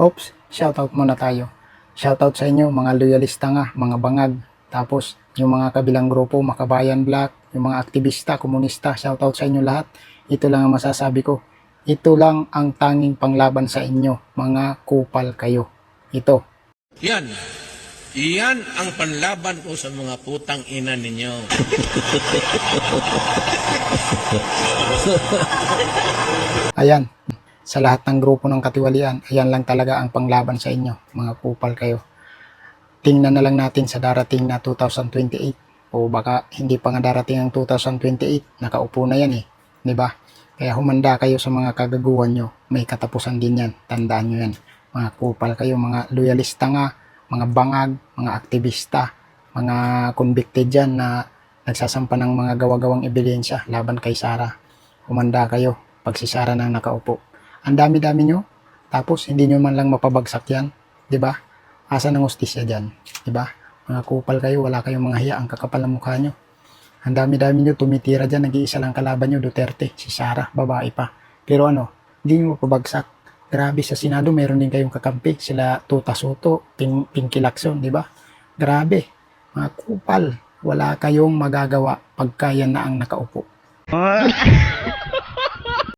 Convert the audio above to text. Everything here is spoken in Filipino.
Oops, shoutout muna tayo. Shoutout sa inyo mga loyalista nga, mga bangag. Tapos yung mga kabilang grupo, Makabayan Black, yung mga aktivista, komunista, shoutout sa inyo lahat. Ito lang ang masasabi ko. Ito lang ang tanging panglaban sa inyo, mga kupal kayo. Ito. Yan. Iyan ang panlaban ko sa mga putang ina ninyo. Ayan, sa lahat ng grupo ng katiwalian, ayan lang talaga ang panglaban sa inyo, mga kupal kayo. Tingnan na lang natin sa darating na 2028 o baka hindi pa nga darating ang 2028, nakaupo na yan eh, di ba? Kaya humanda kayo sa mga kagaguhan nyo, may katapusan din yan, tandaan nyo yan. Mga kupal kayo, mga loyalista nga, mga bangag, mga aktivista, mga convicted dyan na nagsasampa ng mga gawa-gawang ebidensya laban kay Sara. Humanda kayo pag si Sara nang nakaupo. Ang dami-dami nyo, tapos hindi nyo man lang mapabagsak yan, di ba? Asa ng hustisya dyan, di ba? Mga kupal kayo, wala kayong mga hiya, ang kakapal ng mukha nyo. Ang dami-dami nyo tumitira dyan, nag-iisa lang kalaban nyo, Duterte, si Sara, babae pa. Pero ano, hindi nyo mapabagsak. Grabe, sa Senado meron din kayong kakampi, sila Tuta Soto, Pinky Lacson, di ba? Grabe, mga kupal, wala kayong magagawa pagka yan na ang nakaupo.